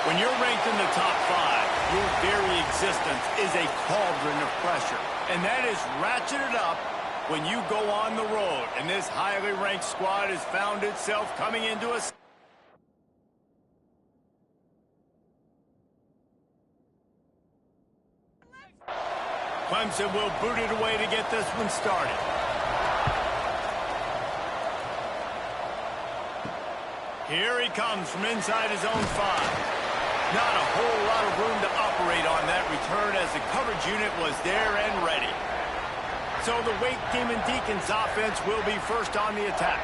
When you're ranked in the top 5, your very existence is a cauldron of pressure. And that is ratcheted up when you go on the road. And this highly ranked squad has found itself coming into a... Clemson will boot it away to get this one started. Here he comes from inside his own 5. Not a whole lot of room to operate on that return as the coverage unit was there and ready. So the Wake Demon Deacons offense will be first on the attack.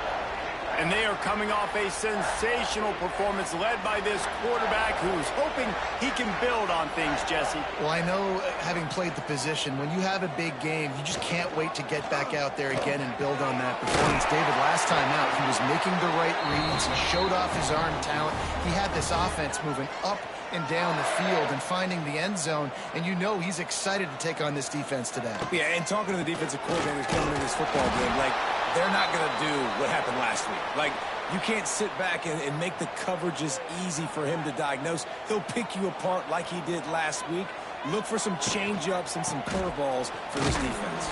And they are coming off a sensational performance led by this quarterback who's hoping he can build on things, Jesse. Well, I know, having played the position, when you have a big game, you just can't wait to get back out there again and build on that performance. David, last time out, he was making the right reads. He showed off his arm talent. He had this offense moving up and down the field and finding the end zone, and you know he's excited to take on this defense today. Yeah, and talking to the defensive coordinators coming in this football game, like, they're not going to do what happened last week. Like, you can't sit back and make the coverages easy for him to diagnose. He'll pick you apart like he did last week. Look for some change-ups and some curveballs for this defense.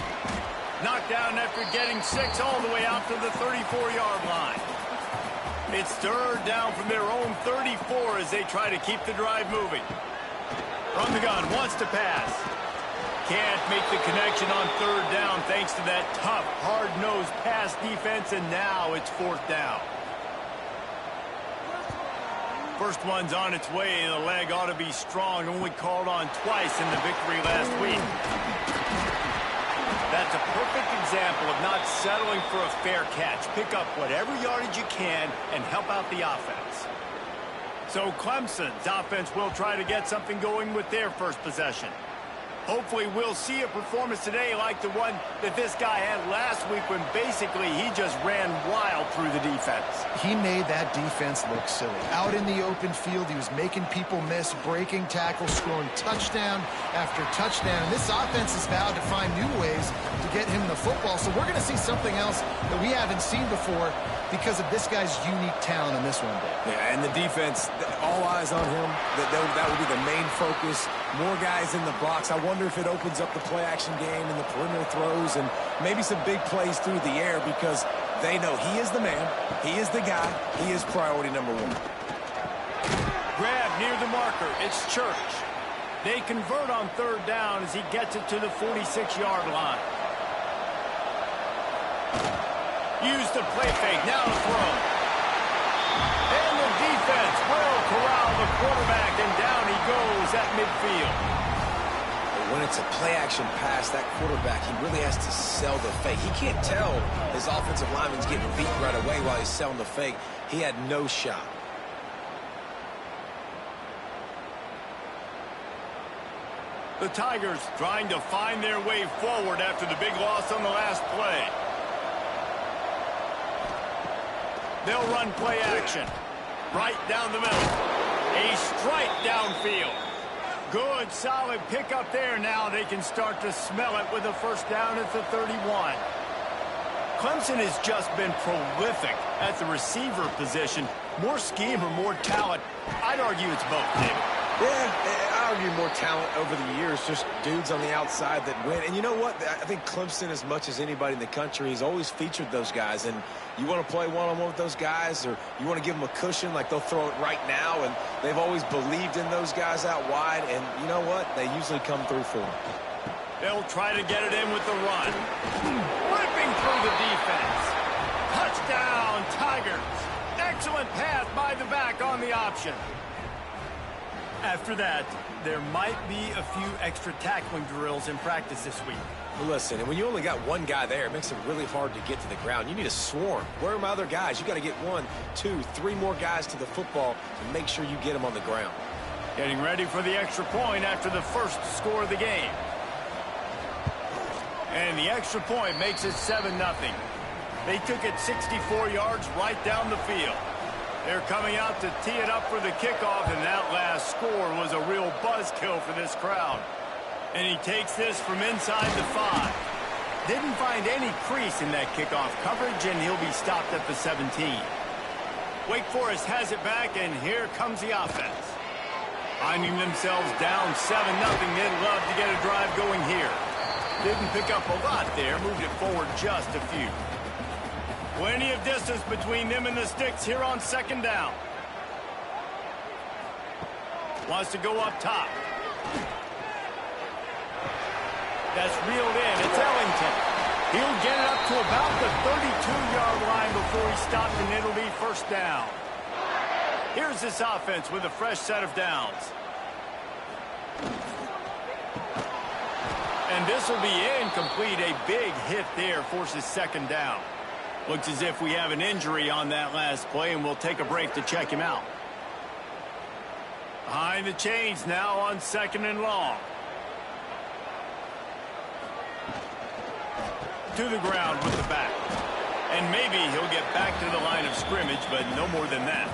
Knocked down after getting 6 all the way out to the 34-yard line. It's third down from their own 34 as they try to keep the drive moving. From the gun, wants to pass. Can't make the connection on third down thanks to that tough, hard-nosed pass defense, and now it's 4th down. First one's on its way. The leg ought to be strong. Only called on twice in the victory last week. That's a perfect example of not settling for a fair catch. Pick up whatever yardage you can and help out the offense. So Clemson's offense will try to get something going with their first possession. Hopefully we'll see a performance today like the one that this guy had last week when basically he just ran wild through the defense. He made that defense look silly. Out in the open field, he was making people miss, breaking tackles, scoring touchdown after touchdown. And this offense has vowed to find new ways to get him the football. So we're going to see something else that we haven't seen before because of this guy's unique talent in this one. Yeah, and the defense, all eyes on him. That would be the main focus. More guys in the box. I wonder if it opens up the play-action game and the perimeter throws and maybe some big plays through the air because they know he is the man, he is the guy, he is priority number 1. Grab near the marker. It's Church. They convert on third down as he gets it to the 46-yard line. Use the play fake. Now the throw. And the defense will corral the quarterback, and down he goes at midfield. But when it's a play-action pass, that quarterback, he really has to sell the fake. He can't tell his offensive lineman's getting beat right away while he's selling the fake. He had no shot. The Tigers trying to find their way forward after the big loss on the last play. They'll run play action. Right down the middle. A strike downfield. Good, solid pickup there. Now they can start to smell it with a first down at the 31. Clemson has just been prolific at the receiver position. More scheme or more talent? I'd argue it's both, David. Yeah, I argue more talent over the years, just dudes on the outside that win. And you know what? I think Clemson, as much as anybody in the country, has always featured those guys. And you want to play one-on-one with those guys, or you want to give them a cushion, like they'll throw it right now. And they've always believed in those guys out wide. And you know what? They usually come through for them. They'll try to get it in with the run. Ripping through the defense. Touchdown, Tigers. Excellent pass by the back on the option. After that, there might be a few extra tackling drills in practice this week. Well, listen, and when you only got one guy there, it makes it really hard to get to the ground. You need a swarm. Where are my other guys? You got to get 1, 2, 3 more guys to the football to make sure you get them on the ground. Getting ready for the extra point after the first score of the game. And the extra point makes it 7-0. They took it 64 yards right down the field. They're coming out to tee it up for the kickoff, and that last score was a real buzzkill for this crowd. And he takes this from inside the 5. Didn't find any crease in that kickoff coverage, and he'll be stopped at the 17. Wake Forest has it back, and here comes the offense. Finding themselves down 7-0, they'd love to get a drive going here. Didn't pick up a lot there, moved it forward just a few. Plenty of distance between them and the sticks here on second down. Wants to go up top. That's reeled in. It's Ellington. He'll get it up to about the 32-yard line before he stopped, and it'll be first down. Here's this offense with a fresh set of downs. And this will be incomplete. A big hit there forces second down. Looks as if we have an injury on that last play, and we'll take a break to check him out. Behind the chains now on 2nd and long. To the ground with the back. And maybe he'll get back to the line of scrimmage, but no more than that.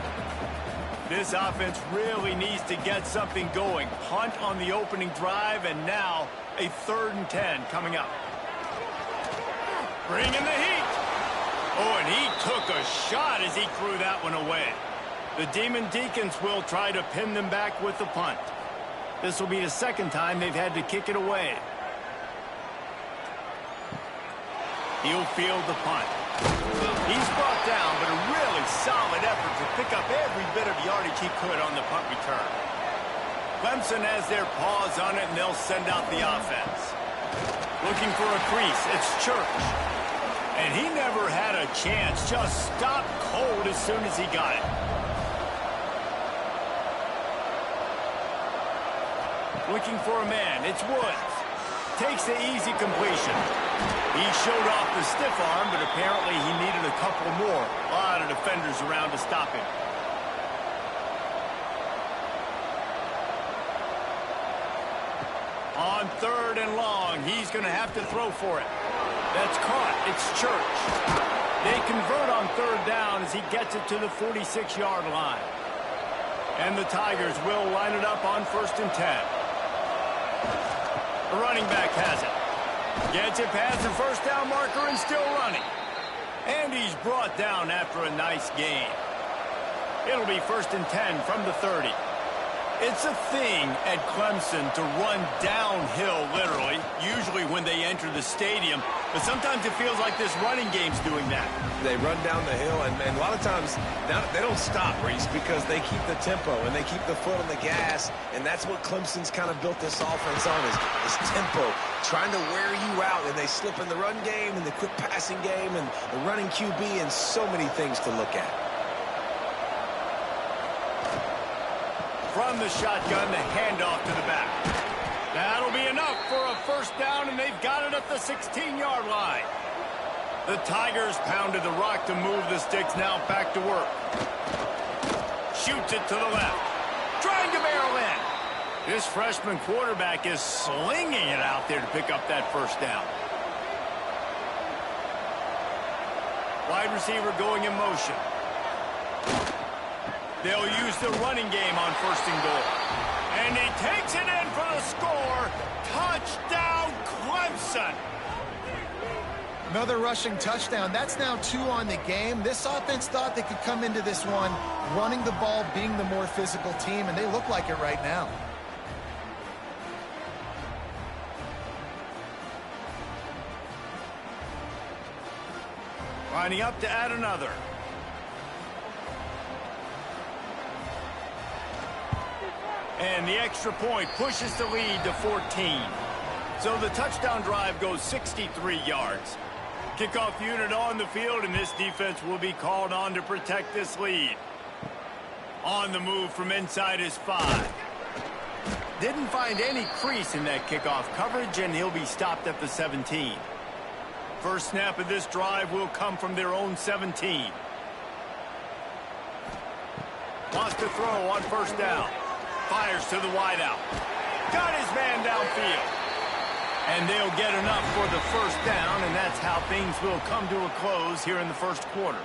This offense really needs to get something going. Punt on the opening drive, and now a 3rd and 10 coming up. Bringing the heat. Oh, and he took a shot as he threw that one away. The Demon Deacons will try to pin them back with the punt. This will be the 2nd time they've had to kick it away. He'll field the punt. He's brought down, but a really solid effort to pick up every bit of yardage he could on the punt return. Clemson has their paws on it, and they'll send out the offense. Looking for a crease. It's Church. And he never had a chance. Just stopped cold as soon as he got it. Looking for a man. It's Woods. Takes the easy completion. He showed off the stiff arm, but apparently he needed a couple more. A lot of defenders around to stop him. On 3rd and long, he's going to have to throw for it. That's caught. It's Church. They convert on 3rd down as he gets it to the 46-yard line. And the Tigers will line it up on 1st and 10. The running back has it. Gets it past the first down marker and still running. And he's brought down after a nice gain. It'll be 1st and 10 from the 30. It's a thing at Clemson to run downhill, literally, usually when they enter the stadium. But sometimes it feels like this running game's doing that. They run down the hill, and a lot of times they don't stop, Reese, because they keep the tempo and they keep the foot on the gas, and that's what Clemson's kind of built this offense on, is tempo, trying to wear you out, and they slip in the run game and the quick passing game and the running QB and so many things to look at. From the shotgun, the handoff to the back. That'll be enough for a first down, and they've got it at the 16-yard line. The Tigers pounded the rock to move the sticks, now back to work. Shoots it to the left. Trying to barrel in. This freshman quarterback is slinging it out there to pick up that first down. Wide receiver going in motion. They'll use the running game on 1st and goal. And he takes it in for the score. Touchdown, Clemson. Another rushing touchdown. That's now 2 on the game. This offense thought they could come into this one running the ball, being the more physical team, and they look like it right now. Lining up to add another. And the extra point pushes the lead to 14. So the touchdown drive goes 63 yards. Kickoff unit on the field, and this defense will be called on to protect this lead. On the move from inside his 5. Didn't find any crease in that kickoff coverage, and he'll be stopped at the 17. First snap of this drive will come from their own 17. Wants to throw on 1st down. Fires to the wideout. Got his man downfield. And they'll get enough for the first down, and that's how things will come to a close here in the 1st quarter.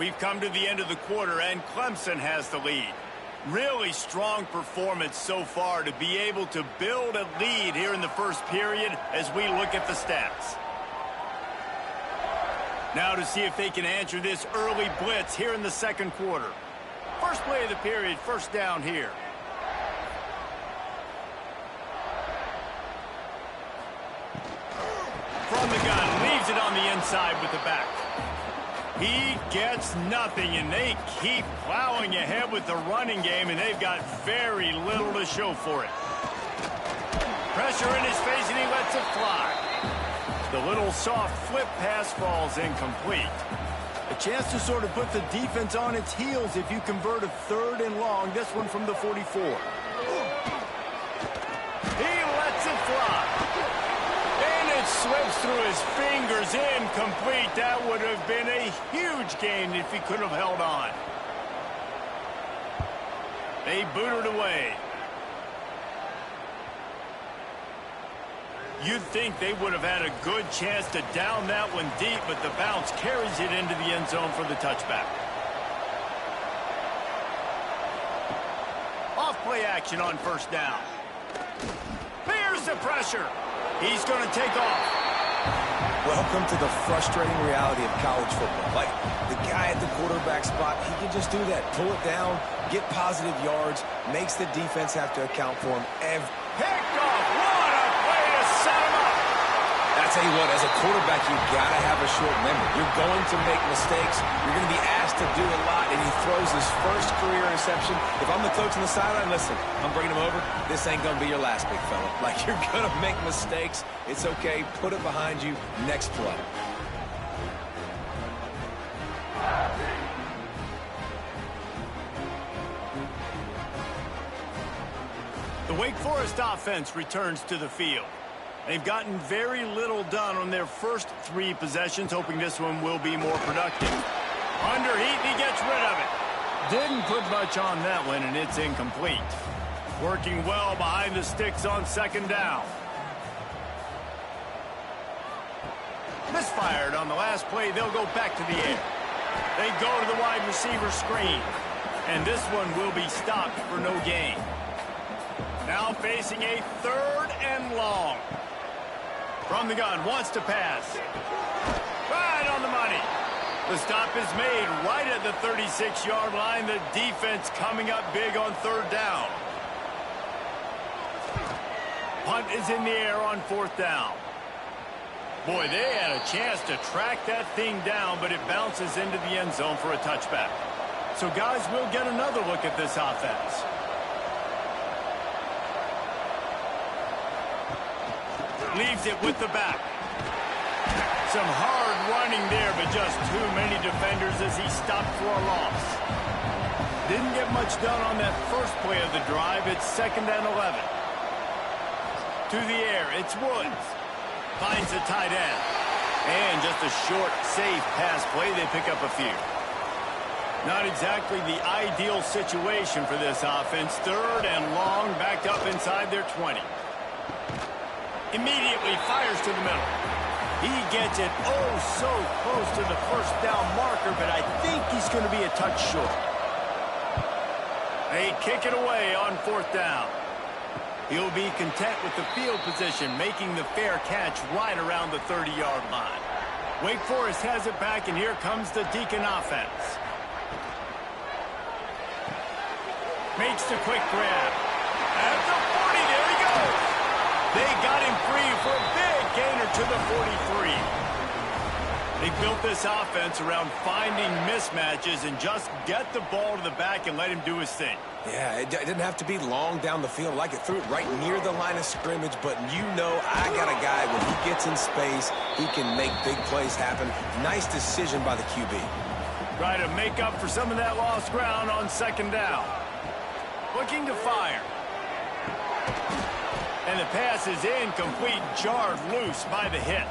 We've come to the end of the quarter, and Clemson has the lead. Really strong performance so far to be able to build a lead here in the 1st period as we look at the stats. Now to see if they can answer this early blitz here in the 2nd quarter. First play of the period, 1st down here. From the gun, leaves it on the inside with the back. He gets nothing, and they keep plowing ahead with the running game, and they've got very little to show for it. Pressure in his face, and he lets it fly. The little soft flip pass falls incomplete. A chance to sort of put the defense on its heels if you convert a 3rd and long. This one from the 44. He lets it fly. And it slips through his fingers, incomplete. That would have been a huge gain if he could have held on. They boot it away. You'd think they would have had a good chance to down that one deep, but the bounce carries it into the end zone for the touchback. Off play action on 1st down. Here's the pressure. He's going to take off. Welcome to the frustrating reality of college football. Like, the guy at the quarterback spot, he can just do that. Pull it down, get positive yards, makes the defense have to account for him. Picked off. What a play to set him up. I tell you what, as a quarterback, you got to have a short memory. You're going to make mistakes. You're going to be asked to do a lot, and he throws his first career interception. If I'm the coach on the sideline, listen, I'm bringing him over. This ain't going to be your last, big fella. Like, you're going to make mistakes. It's okay. Put it behind you. Next play. The Wake Forest offense returns to the field. They've gotten very little done on their first 3 possessions, hoping this one will be more productive. Under heat, he gets rid of it. Didn't put much on that one, and it's incomplete. Working well behind the sticks on 2nd down. Misfired on the last play. They'll go back to the air. They go to the wide receiver screen. And this one will be stopped for no gain. Now facing a 3rd and long. From the gun, wants to pass. Right on the money. The stop is made right at the 36-yard line. The defense coming up big on 3rd down. Punt is in the air on 4th down. Boy, they had a chance to track that thing down, but it bounces into the end zone for a touchback. So, guys, we'll get another look at this offense. Leaves it with the back. Some hard running there, but just too many defenders as he stopped for a loss. Didn't get much done on that first play of the drive. It's 2nd and 11. To the air, it's Woods. Finds the tight end. And just a short, safe pass play. They pick up a few. Not exactly the ideal situation for this offense. 3rd and long, backed up inside their 20. Immediately fires to the middle. He gets it oh so close to the 1st down marker, but I think he's going to be a touch short. They kick it away on 4th down. He'll be content with the field position, making the fair catch right around the 30-yard line. Wake Forest has it back, and here comes the Deacon offense. Makes the quick grab. At the 40, there he goes. They got him free for a big gainer to the 43. They built this offense around finding mismatches and just get the ball to the back and let him do his thing. Yeah, it didn't have to be long down the field. Like it threw it right near the line of scrimmage, but you know I got a guy when he gets in space, he can make big plays happen. Nice decision by the QB. Try to make up for some of that lost ground on 2nd down. Looking to fire. And the pass is incomplete, jarred loose by the hit.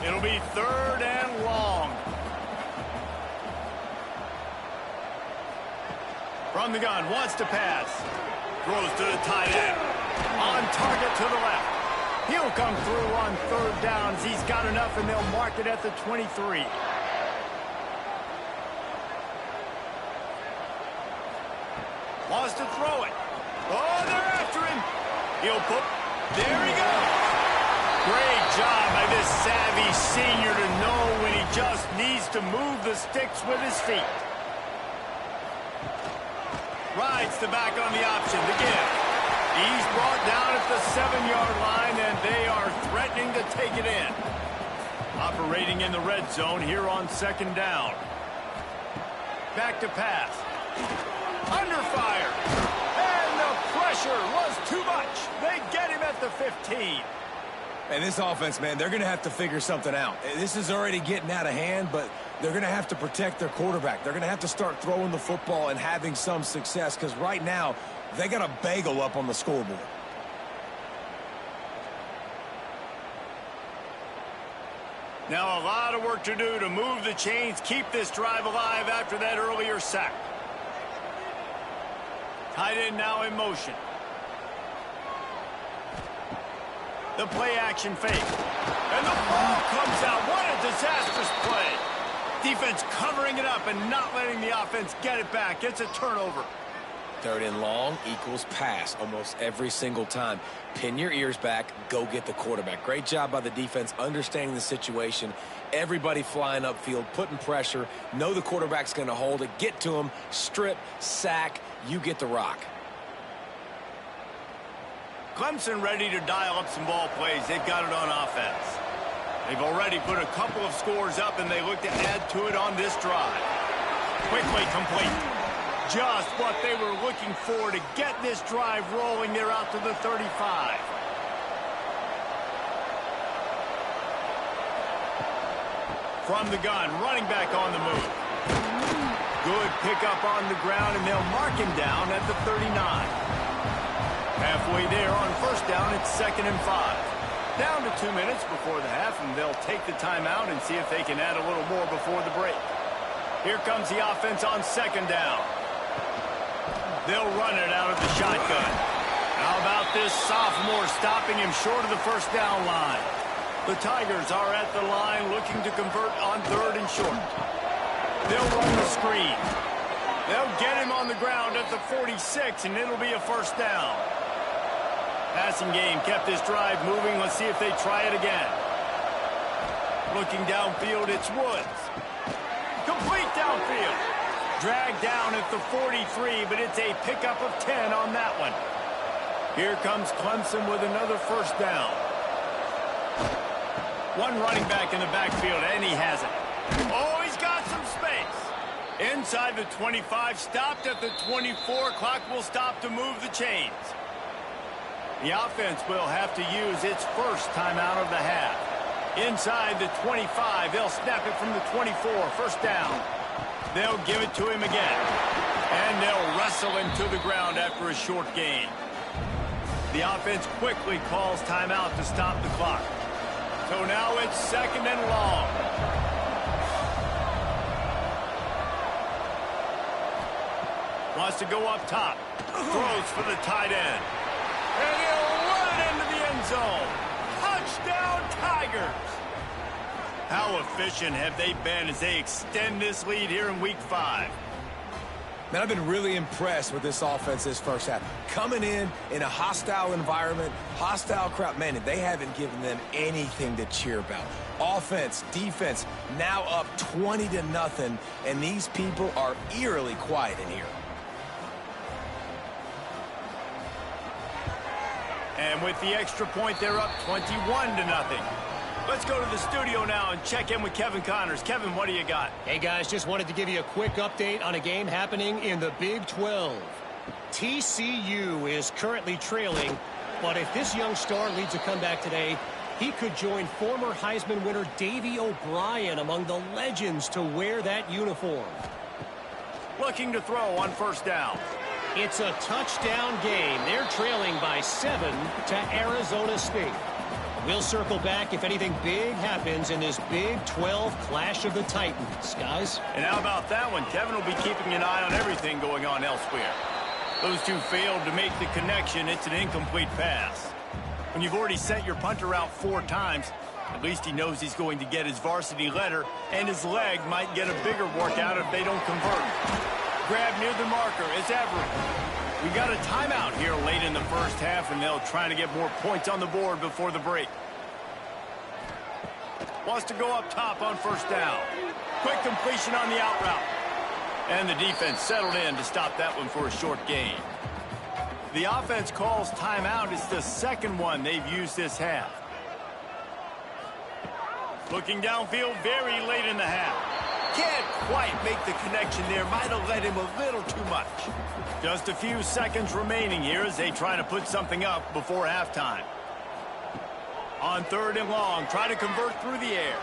It'll be 3rd and long. From the gun, wants to pass. Throws to the tight end. On target to the left. He'll come through on 3rd downs. He's got enough, and they'll mark it at the 23. Wants to throw it. Oh, they're after him. He'll put. There he goes. Great job by this savvy senior to know when he just needs to move the sticks with his feet. Rides the back on the option to give. He's brought down at the 7-yard line, and they are threatening to take it in. Operating in the red zone here on second down. Back to pass. Under fire. And the pressure was too much. They get him at the 15. And this offense, man, they're going to have to figure something out. This is already getting out of hand, but they're going to have to protect their quarterback. They're going to have to start throwing the football and having some success because right now they got a bagel up on the scoreboard. Now a lot of work to do to move the chains, keep this drive alive after that earlier sack. Tight end now in motion. The play action fake. And the ball comes out. What a disastrous play. Defense covering it up and not letting the offense get it back. It's a turnover. Third and long equals pass almost every single time. Pin your ears back, go get the quarterback. Great job by the defense understanding the situation. Everybody flying upfield, putting pressure. Know the quarterback's going to hold it. Get to him, strip, sack. You get the rock. Clemson ready to dial up some ball plays. They've got it on offense. They've already put a couple of scores up, and they look to add to it on this drive. Quickly complete. Just what they were looking for to get this drive rolling. They're out to the 35. From the gun, running back on the move. Good pickup on the ground, and they'll mark him down at the 39. Halfway there on first down, it's 2nd and 5. Down to 2 minutes before the half, and they'll take the timeout and see if they can add a little more before the break. Here comes the offense on 2nd down. They'll run it out of the shotgun. How about this sophomore stopping him short of the first down line? The Tigers are at the line looking to convert on 3rd and short. They'll run the screen. They'll get him on the ground at the 46, and it'll be a first down. Passing game kept this drive moving. Let's see if they try it again. Looking downfield, it's Woods. Complete downfield. Dragged down at the 43, but it's a pickup of 10 on that one. Here comes Clemson with another first down. One running back in the backfield, and he has it. Oh, he's got some space. Inside the 25, stopped at the 24. Clock will stop to move the chains. The offense will have to use its first timeout of the half. Inside the 25, they'll snap it from the 24. First down. They'll give it to him again. And they'll wrestle him to the ground after a short gain. The offense quickly calls timeout to stop the clock. So now it's 2nd and long. Wants to go up top. Throws for the tight end. And he'll run it into the end zone. Touchdown, Tigers. How efficient have they been as they extend this lead here in Week 5? Man, I've been really impressed with this offense this first half. Coming in a hostile environment, hostile crowd, man, they haven't given them anything to cheer about. Offense, defense, now up 20-0, and these people are eerily quiet in here. And with the extra point, they're up 21-0. Let's go to the studio now and check in with Kevin Connors. Kevin, what do you got? Hey, guys, just wanted to give you a quick update on a game happening in the Big 12. TCU is currently trailing, but if this young star leads a comeback today, he could join former Heisman winner Davey O'Brien among the legends to wear that uniform. Looking to throw on first down. It's a touchdown game. They're trailing by 7 to Arizona State. We'll circle back if anything big happens in this Big 12 Clash of the Titans, guys. And how about that one? Kevin will be keeping an eye on everything going on elsewhere. Those two failed to make the connection. It's an incomplete pass. When you've already sent your punter out 4 times, at least he knows he's going to get his varsity letter, and his leg might get a bigger workout if they don't convert. Grab near the marker. It's Everett. We got a timeout here late in the first half, and they'll try to get more points on the board before the break. Wants to go up top on first down. Quick completion on the out route. And the defense settled in to stop that one for a short gain. The offense calls timeout. It's the second one they've used this half. Looking downfield very late in the half. Can't quite make the connection there. Might have led him a little too much. Just a few seconds remaining here as they try to put something up before halftime. On 3rd and long, try to convert through the air.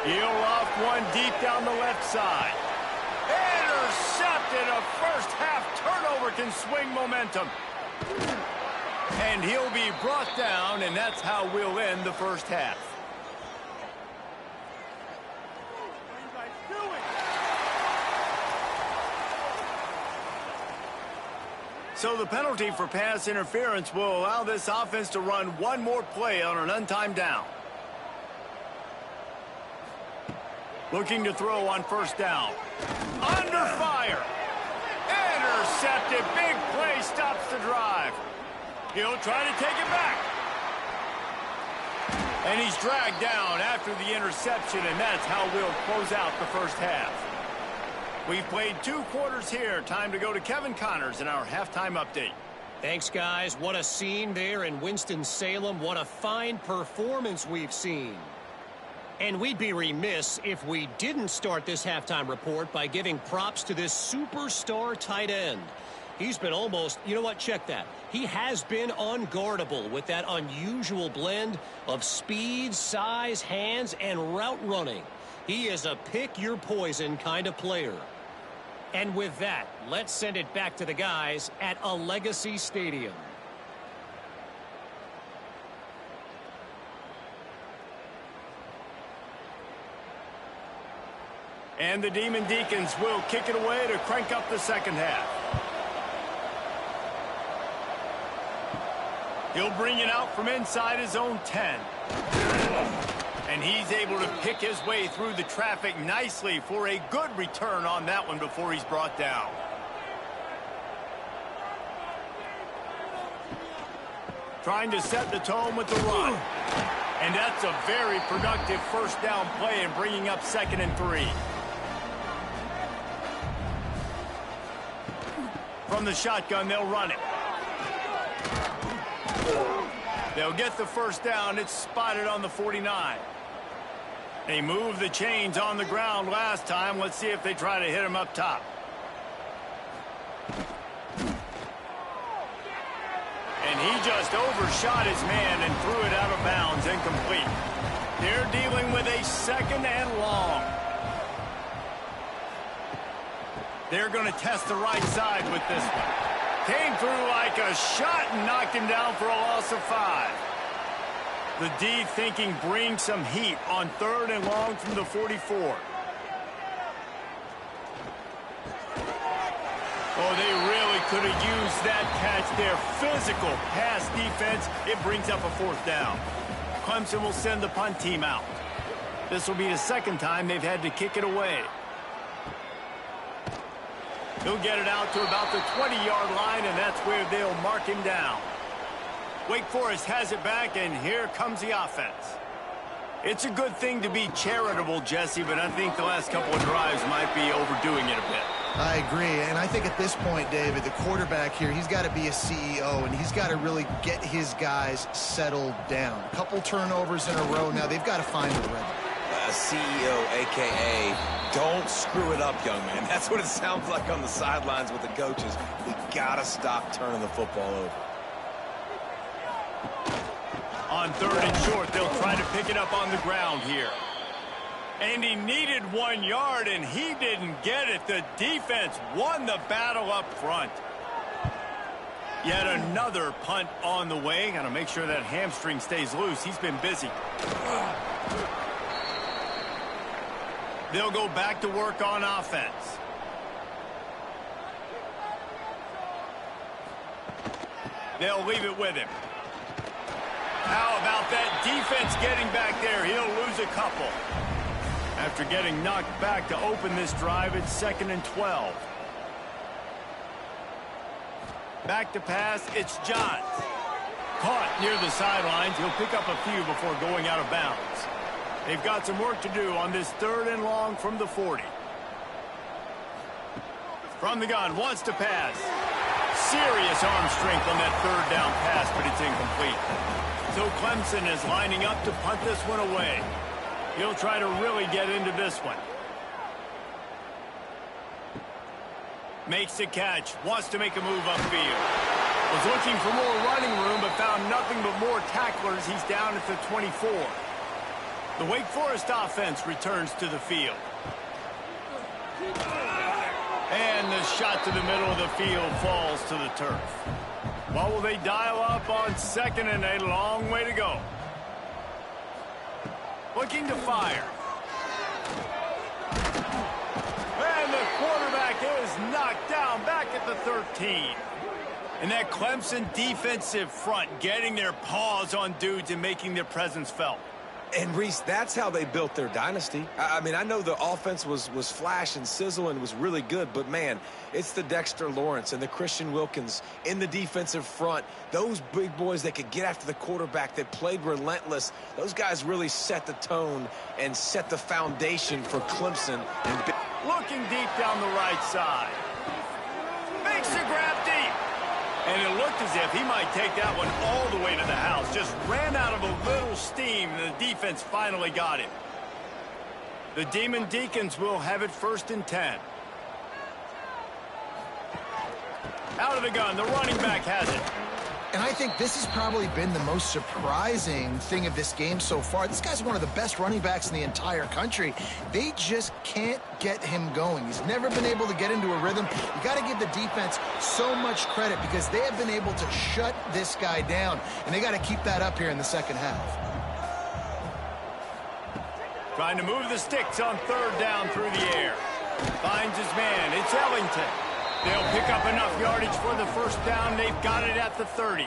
He'll off one deep down the left side. Intercepted. A first half turnover can swing momentum. And he'll be brought down, and that's how we'll end the first half. So the penalty for pass interference will allow this offense to run one more play on an untimed down. Looking to throw on 1st down. Under fire. Intercepted. Big play stops the drive. He'll try to take it back. And he's dragged down after the interception, and that's how we'll close out the first half. We've played 2 quarters here. Time to go to Kevin Connors in our halftime update. Thanks, guys. What a scene there in Winston-Salem. What a fine performance we've seen. And we'd be remiss if we didn't start this halftime report by giving props to this superstar tight end. He's been almost, you know what, check that. He has been unguardable with that unusual blend of speed, size, hands, and route running. He is a pick-your-poison kind of player. And with that, let's send it back to the guys at a Legacy Stadium. And the Demon Deacons will kick it away to crank up the second half. He'll bring it out from inside his own 10. And he's able to pick his way through the traffic nicely for a good return on that one before he's brought down. Trying to set the tone with the run. And that's a very productive 1st down play and bringing up 2nd and 3. From the shotgun, they'll run it. They'll get the 1st down. It's spotted on the 49. They moved the chains on the ground last time. Let's see if they try to hit him up top. And he just overshot his man and threw it out of bounds, incomplete. They're dealing with a 2nd and long. They're going to test the right side with this one. Came through like a shot and knocked him down for a loss of 5. The D thinking bring some heat on 3rd and long from the 44. Oh, they really could have used that catch there. Physical pass defense. It brings up a 4th down. Clemson will send the punt team out. This will be the 2nd time they've had to kick it away. He'll get it out to about the 20-yard line, and that's where they'll mark him down. Wake Forest has it back, and here comes the offense. It's a good thing to be charitable, Jesse, but I think the last couple of drives might be overdoing it a bit. I agree, and I think at this point, David, the quarterback here, he's got to be a CEO, and he's got to really get his guys settled down. A couple turnovers in a row now. They've got to find the rhythm. CEO, a.k.a. don't screw it up, young man. That's what it sounds like on the sidelines with the coaches. We got to stop turning the football over. On 3rd and short, they'll try to pick it up on the ground here. And he needed 1 yard, and he didn't get it. The defense won the battle up front. Yet another punt on the way. Got to make sure that hamstring stays loose. He's been busy. They'll go back to work on offense. They'll leave it with him. How about that defense getting back there? He'll lose a couple. After getting knocked back to open this drive, it's 2nd and 12. Back to pass, it's Johns. Caught near the sidelines. He'll pick up a few before going out of bounds. They've got some work to do on this 3rd and long from the 40. From the gun, wants to pass. Serious arm strength on that 3rd down pass, but it's incomplete. So Clemson is lining up to punt this one away. He'll try to really get into this one. Makes the catch. Wants to make a move upfield. Was looking for more running room, but found nothing but more tacklers. He's down at the 24. The Wake Forest offense returns to the field. And the shot to the middle of the field falls to the turf. What will they dial up on second and a long way to go? Looking to fire. And the quarterback is knocked down back at the 13. And that Clemson defensive front getting their paws on dudes and making their presence felt. And, Reese, that's how they built their dynasty. I mean, I know the offense was flash and sizzle and was really good, but, man, it's the Dexter Lawrence and the Christian Wilkins in the defensive front. Those big boys that could get after the quarterback, that played relentless. Those guys really set the tone and set the foundation for Clemson. And looking deep down the right side. Makes the grab deep. And it looked as if he might take that one all the way to the house. Just ran out of a little steam, and the defense finally got him. The Demon Deacons will have it 1st and 10. Out of the gun, the running back has it. And I think this has probably been the most surprising thing of this game so far. This guy's one of the best running backs in the entire country. They just can't get him going. He's never been able to get into a rhythm. You got to give the defense so much credit because they have been able to shut this guy down, and they got to keep that up here in the second half. Trying to move the sticks on 3rd down through the air. Finds his man. It's Ellington. They'll pick up enough yardage for the 1st down. They've got it at the 30.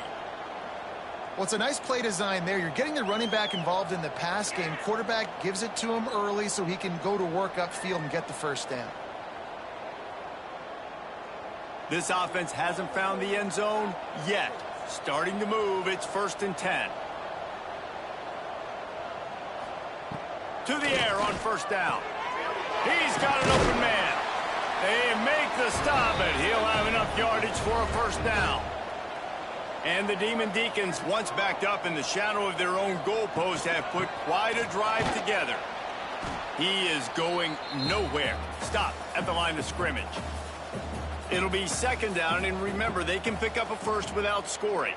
Well, it's a nice play design there. You're getting the running back involved in the pass game. Quarterback gives it to him early so he can go to work upfield and get the 1st down. This offense hasn't found the end zone yet. Starting to move. It's 1st and 10. To the air on 1st down. He's got an open man. They make the stop, and he'll have enough yardage for a 1st down. And the Demon Deacons, once backed up in the shadow of their own goalpost, have put quite a drive together. He is going nowhere. Stop at the line of scrimmage. It'll be 2nd down, and remember, they can pick up a 1st without scoring.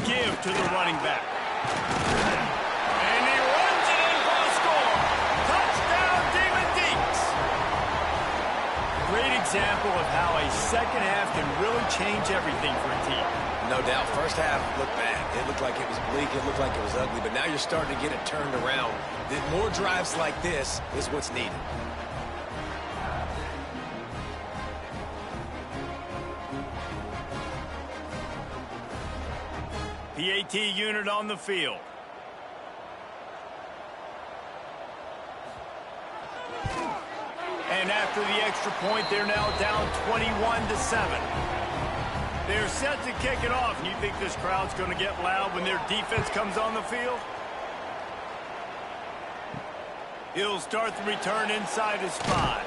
Give to the running back. Great example of how a second half can really change everything for a team. no doubt, 1st half looked bad. It looked like it was bleak. It looked like it was ugly. But now you're starting to get it turned around. More drives like this is what's needed. PAT unit on the field. And after the extra point, they're now down 21-7. They're set to kick it off. And you think this crowd's going to get loud when their defense comes on the field? He'll start the return inside his 5.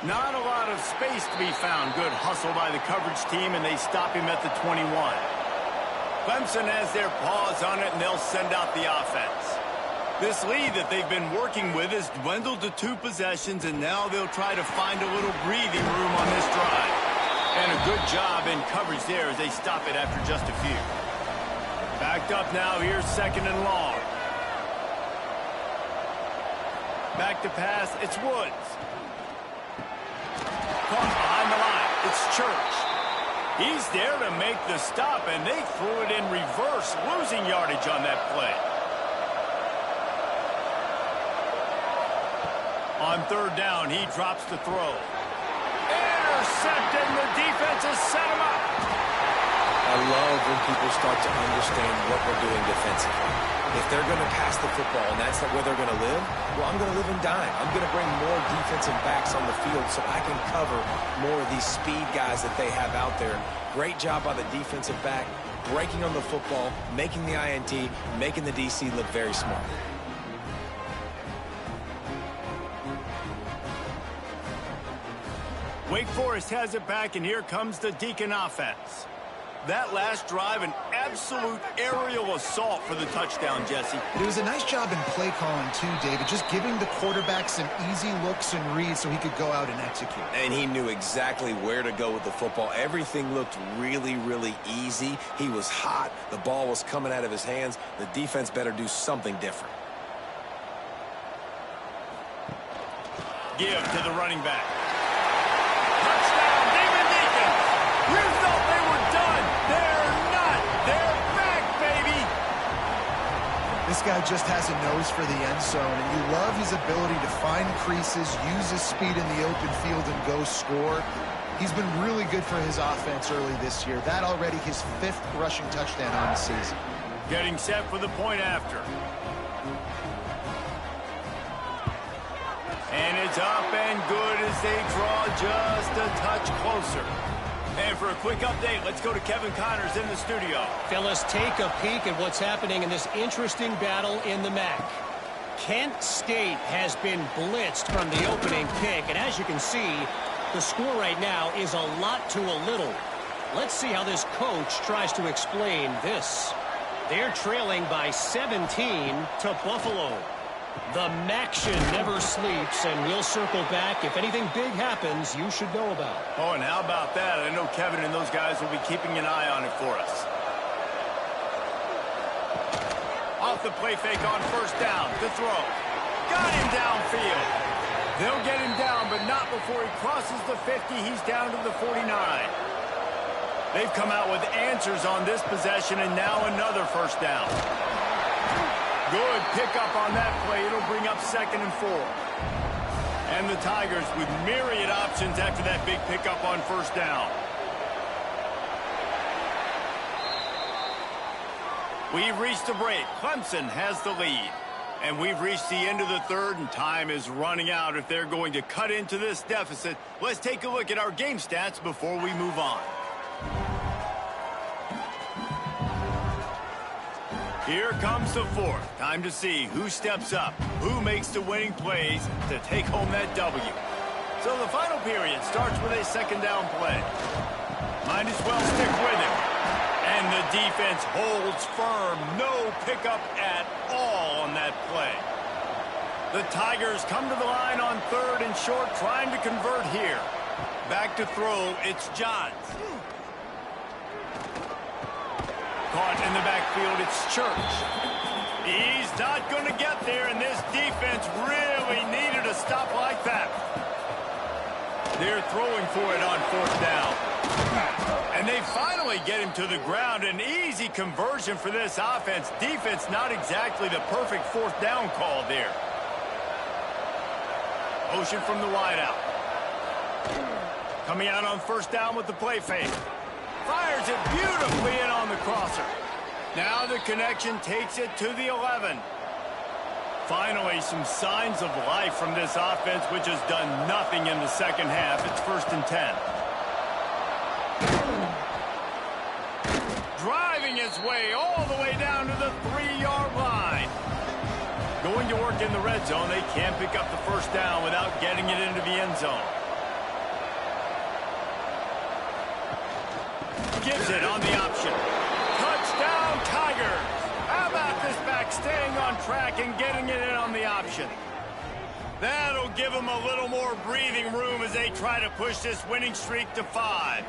Not a lot of space to be found. Good hustle by the coverage team, and they stop him at the 21. Clemson has their paws on it, and they'll send out the offense. This lead that they've been working with has dwindled to 2 possessions, and now they'll try to find a little breathing room on this drive. And a good job in coverage there as they stop it after just a few. Backed up now, here's 2nd and long. Back to pass, it's Woods. Caught behind the line, it's Church. He's there to make the stop, and they threw it in reverse, losing yardage on that play. On 3rd down, he drops the throw. Intercepted, and the defense has set him up. I love when people start to understand what we're doing defensively. If they're going to pass the football and that's not where they're going to live, well, I'm going to live and dime. I'm going to bring more defensive backs on the field so I can cover more of these speed guys that they have out there. Great job by the defensive back, breaking on the football, making the INT, making the DC look very smart. Wake Forest has it back, and here comes the Deacon offense. That last drive, an absolute aerial assault for the touchdown, Jesse. It was a nice job in play calling too, David, just giving the quarterback some easy looks and reads so he could go out and execute. And he knew exactly where to go with the football. Everything looked really, really easy. He was hot. The ball was coming out of his hands. The defense better do something different. Give to the running back. Touchdown, David Deacon. You thought they were done. They're not. They're back, baby. This guy just has a nose for the end zone, and you love his ability to find creases, use his speed in the open field, and go score. He's been really good for his offense early this year. That already his 5th rushing touchdown on the season. Getting set for the point after. And it's up and good as they draw just a touch closer. And for a quick update, let's go to Kevin Connors in the studio. Fellas, take a peek at what's happening in this interesting battle in the MAC. Kent State has been blitzed from the opening kick, and as you can see, the score right now is a lot to a little. Let's see how this coach tries to explain this. They're trailing by 17 to Buffalo. The MACtion never sleeps, and we'll circle back. If anything big happens, you should know about. Oh, and how about that? I know Kevin and those guys will be keeping an eye on it for us. Off the play fake on first down to throw. Got him downfield. They'll get him down, but not before he crosses the 50. He's down to the 49. They've come out with answers on this possession, and now another first down. Good pickup on that play. It'll bring up 2nd and 4. And the Tigers with myriad options after that big pickup on first down. We've reached the break. Clemson has the lead. And we've reached the end of the third, and time is running out if they're going to cut into this deficit. Let's take a look at our game stats before we move on. Here comes the fourth. Time to see who steps up, who makes the winning plays to take home that W. So the final period starts with a 2nd down play. Might as well stick with it. And the defense holds firm. No pickup at all on that play. The Tigers come to the line on 3rd and short, trying to convert here. Back to throw, it's Johns. Caught in the backfield, it's Church. He's not going to get there, and this defense really needed a stop like that. They're throwing for it on 4th down. And they finally get him to the ground. An easy conversion for this offense. Defense not exactly the perfect 4th down call there. Motion from the wideout. Coming out on first down with the play fake. Fires it beautifully in on the crosser. Now the connection takes it to the 11. Finally, some signs of life from this offense, which has done nothing in the second half. It's 1st and 10. Driving his way all the way down to the 3-yard line. Going to work in the red zone. They can't pick up the first down without getting it into the end zone. Gives it on the option. Touchdown, Tigers. How about this back staying on track and getting it in on the option? That'll give them a little more breathing room as they try to push this winning streak to 5.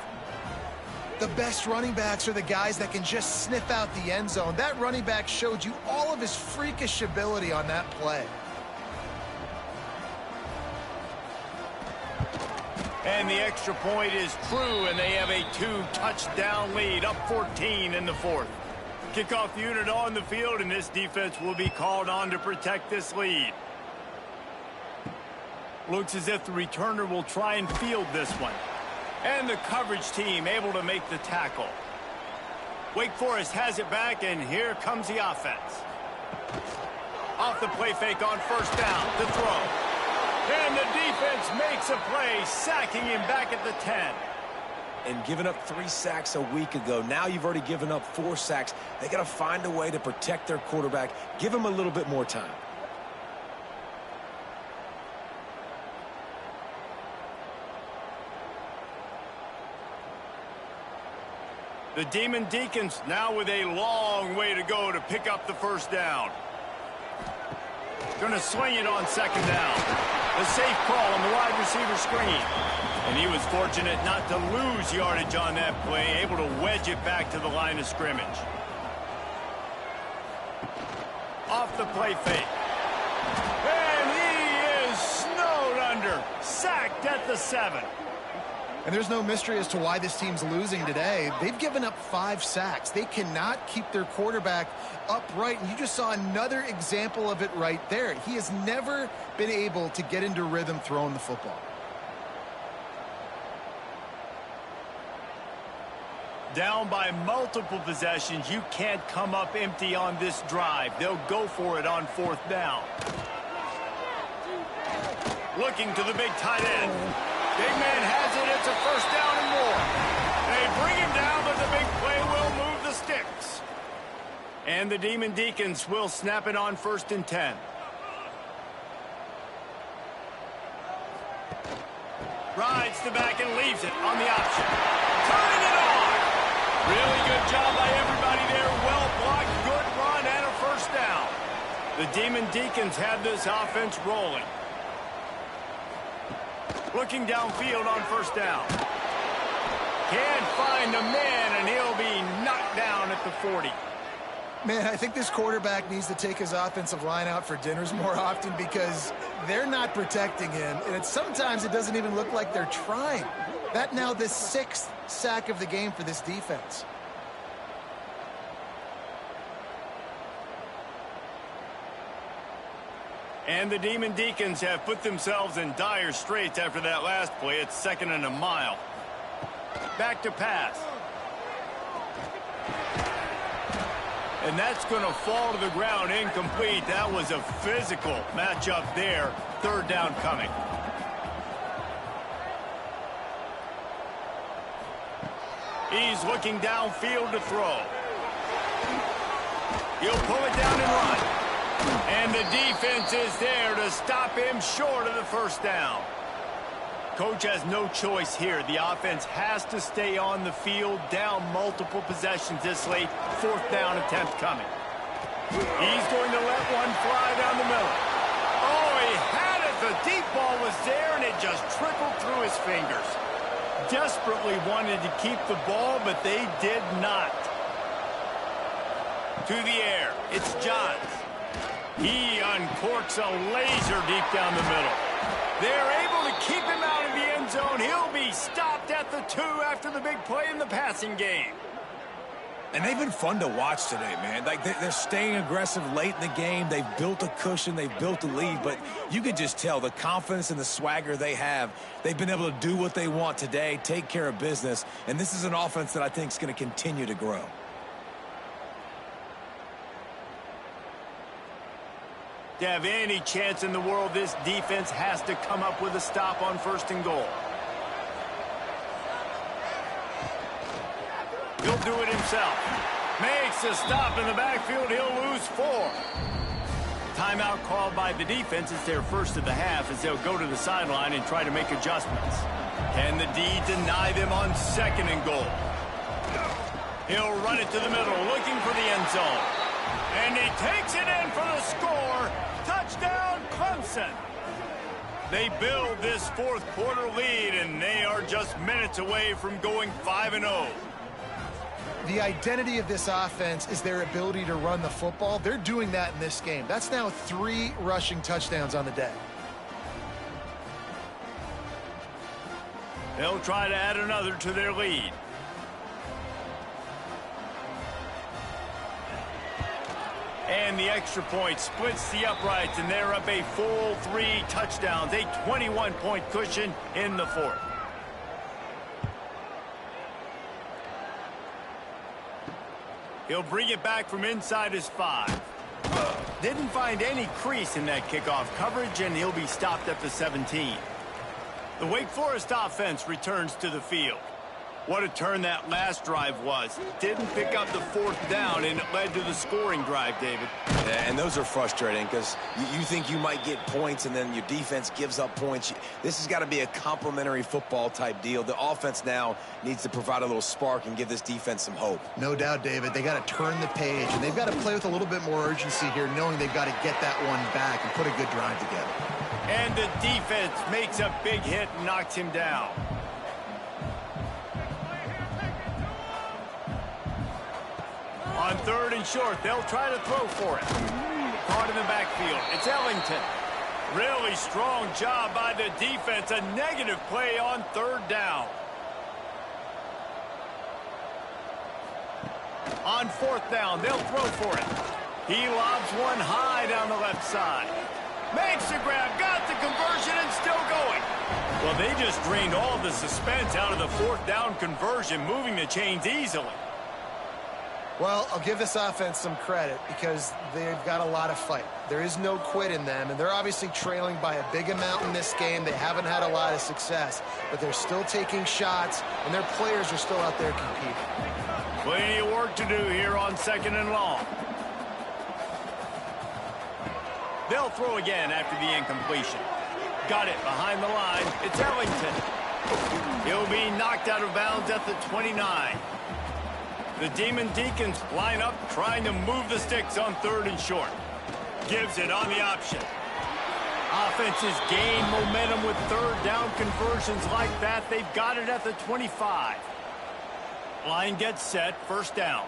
The best running backs are the guys that can just sniff out the end zone. That running back showed you all of his freakish ability on that play. And the extra point is true, and they have a 2-touchdown lead, up 14 in the 4th. Kickoff unit on the field, and this defense will be called on to protect this lead. Looks as if the returner will try and field this one. And the coverage team able to make the tackle. Wake Forest has it back, and here comes the offense. Off the play fake on first down to throw. And the defense makes a play, sacking him back at the 10. And giving up 3 sacks a week ago. Now you've already given up 4 sacks. They got to find a way to protect their quarterback. Give him a little bit more time. The Demon Deacons now with a long way to go to pick up the first down. Going to swing it on second down. A safe call on the wide receiver screen. And he was fortunate not to lose yardage on that play, able to wedge it back to the line of scrimmage. Off the play fake. And he is snowed under. Sacked at the 7. And there's no mystery as to why this team's losing today. They've given up 5 sacks. They cannot keep their quarterback upright, and you just saw another example of it right there. He has never been able to get into rhythm throwing the football. Down by multiple possessions, you can't come up empty on this drive. They'll go for it on 4th down. Looking to the big tight end. Big man has it. It's a first down and more. They bring him down, but the big play will move the sticks. And the Demon Deacons will snap it on 1st and 10. Rides the back and leaves it on the option. Turning it on. Really good job by everybody there. Well blocked, good run, and a first down. The Demon Deacons have this offense rolling. Looking downfield on 1st down. Can't find the man, and he'll be knocked down at the 40. Man, I think this quarterback needs to take his offensive line out for dinners more often because they're not protecting him, and sometimes it doesn't even look like they're trying. That now the 6th sack of the game for this defense. And the Demon Deacons have put themselves in dire straits after that last play. It's 2nd and a mile. Back to pass. And that's going to fall to the ground incomplete. That was a physical matchup there. 3rd down coming. He's looking downfield to throw. He'll pull it down and run. And the defense is there to stop him short of the first down. Coach has no choice here. The offense has to stay on the field, down multiple possessions this late. 4th down attempt coming. He's going to let one fly down the middle. Oh, he had it. The deep ball was there, and it just trickled through his fingers. Desperately wanted to keep the ball, but they did not. To the air. It's Johns. He uncorks a laser deep down the middle. They're able to keep him out of the end zone. He'll be stopped at the 2 after the big play in the passing game. And they've been fun to watch today, man. Like they're staying aggressive late in the game. They've built a cushion. They've built a lead. But you can just tell the confidence and the swagger they have. They've been able to do what they want today, take care of business. And this is an offense that I think is going to continue to grow. To have any chance in the world, this defense has to come up with a stop on 1st and goal. He'll do it himself. Makes a stop in the backfield. He'll lose 4. Timeout called by the defense. It's their first of the half as they'll go to the sideline and try to make adjustments. Can the D deny them on 2nd and goal? He'll run it to the middle, looking for the end zone. And he takes it in for the score. Touchdown, Clemson. They build this 4th quarter lead, and they are just minutes away from going 5-0. The identity of this offense is their ability to run the football. They're doing that in this game. That's now 3 rushing touchdowns on the day. They'll try to add another to their lead. And the extra point splits the uprights, and they're up a full 3 touchdowns, a 21-point cushion in the 4th. He'll bring it back from inside his 5. Didn't find any crease in that kickoff coverage, and he'll be stopped at the 17. The Wake Forest offense returns to the field. What a turn that last drive was. Didn't pick up the fourth down, and it led to the scoring drive, David. Yeah, and those are frustrating because you think you might get points, and then your defense gives up points. This has got to be a complementary football type deal. The offense now needs to provide a little spark and give this defense some hope. No doubt, David. They got to turn the page, and they've got to play with a little bit more urgency here, knowing they've got to get that one back and put a good drive together. And the defense makes a big hit and knocks him down. On 3rd and short, they'll try to throw for it. Caught in the backfield. It's Ellington. Really strong job by the defense. A negative play on 3rd down. On 4th down, they'll throw for it. He lobs one high down the left side. Makes the grab, got the conversion, and still going. Well, they just drained all the suspense out of the 4th down conversion, moving the chains easily. Well, I'll give this offense some credit because they've got a lot of fight. There is no quit in them, and they're obviously trailing by a big amount in this game. They haven't had a lot of success, but they're still taking shots, and their players are still out there competing. Plenty of work to do here on 2nd and long. They'll throw again after the incompletion. Got it behind the line. It's Ellington. He'll be knocked out of bounds at the 29. The Demon Deacons line up, trying to move the sticks on 3rd and short. Gives it on the option. Offenses gain momentum with 3rd down conversions like that. They've got it at the 25. Line gets set, 1st down.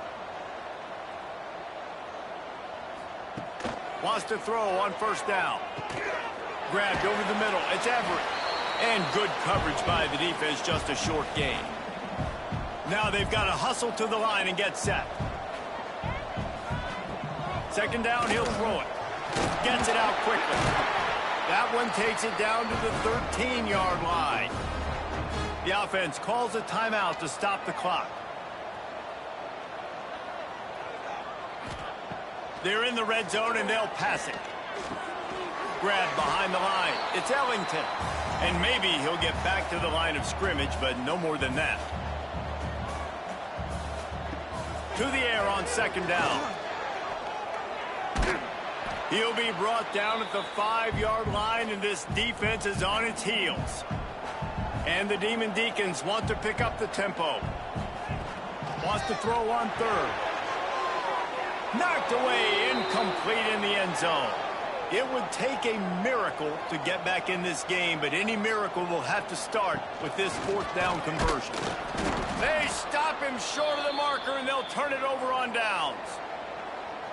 Wants to throw on 1st down. Grabbed over the middle. It's Everett. And good coverage by the defense, just a short gain. Now they've got to hustle to the line and get set. 2nd down, he'll throw it. Gets it out quickly. That one takes it down to the 13-yard line. The offense calls a timeout to stop the clock. They're in the red zone, and they'll pass it. Grabbed behind the line. It's Ellington. And maybe he'll get back to the line of scrimmage, but no more than that. To the air on 2nd down. He'll be brought down at the 5-yard line, and this defense is on its heels. And the Demon Deacons want to pick up the tempo. Wants to throw on 3rd. Knocked away, incomplete in the end zone. It would take a miracle to get back in this game, but any miracle will have to start with this 4th down conversion. They stop him short of the marker, and they'll turn it over on downs.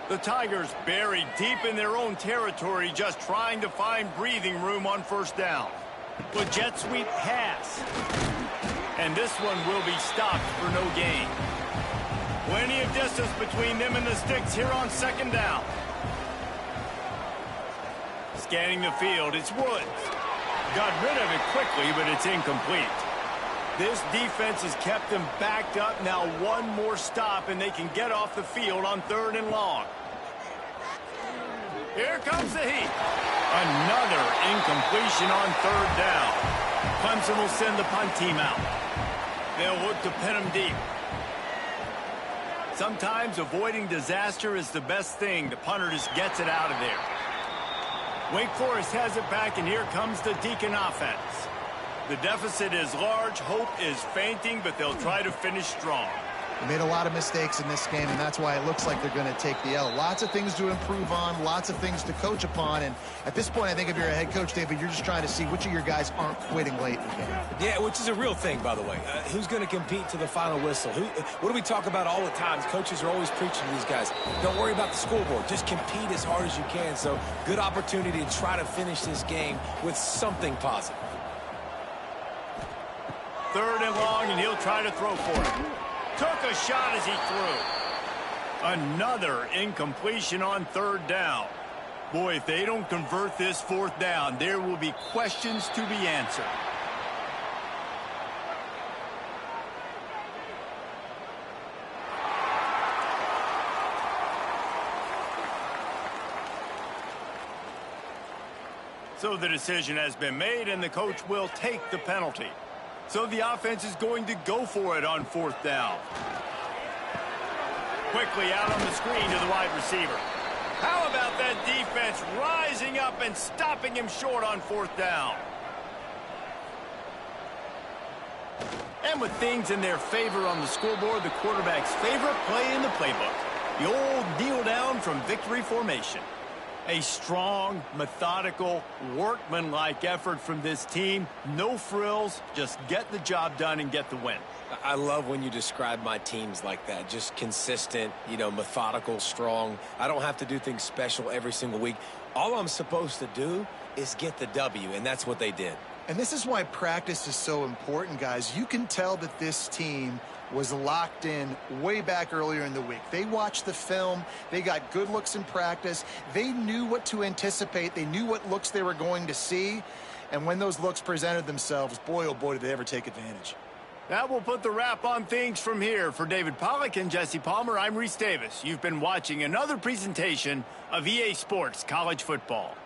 The Tigers buried deep in their own territory, just trying to find breathing room on 1st down. With jet sweep pass. And this one will be stopped for no gain. Plenty of distance between them and the sticks here on 2nd down. Scanning the field, it's Woods. Got rid of it quickly, but it's incomplete. This defense has kept them backed up. Now one more stop, and they can get off the field on 3rd and long. Here comes the heat. Another incompletion on 3rd down. Clemson will send the punt team out. They'll look to pin them deep. Sometimes avoiding disaster is the best thing. The punter just gets it out of there. Wake Forest has it back, and here comes the Deacon offense. The deficit is large. Hope is fainting, but they'll try to finish strong. They made a lot of mistakes in this game, and that's why it looks like they're going to take the L. Lots of things to improve on, lots of things to coach upon, and at this point, I think if you're a head coach, David, you're just trying to see which of your guys aren't quitting late in the game. Yeah, which is a real thing, by the way. Who's going to compete to the final whistle? What do we talk about all the time? Coaches are always preaching to these guys. Don't worry about the scoreboard. Just compete as hard as you can. So, good opportunity to try to finish this game with something positive. 3rd and long, and he'll try to throw for it. Took a shot as he threw. Another incompletion on 3rd down. Boy, if they don't convert this 4th down, there will be questions to be answered. So the decision has been made, and the coach will take the penalty. So the offense is going to go for it on 4th down. Quickly out on the screen to the wide receiver. How about that defense rising up and stopping him short on 4th down? And with things in their favor on the scoreboard, the quarterback's favorite play in the playbook. The old kneel down from victory formation. A strong, methodical, workmanlike effort from this team. No frills, just get the job done and get the win. I love when you describe my teams like that. Just consistent, methodical, strong. I don't have to do things special every single week. All I'm supposed to do is get the W, and that's what they did. And this is why practice is so important, guys. You can tell that this team was locked in way back earlier in the week. They watched the film. They got good looks in practice. They knew what to anticipate. They knew what looks they were going to see. And when those looks presented themselves, boy, oh boy, did they ever take advantage. That will put the wrap on things from here. For David Pollack and Jesse Palmer, I'm Reese Davis. You've been watching another presentation of EA Sports College Football.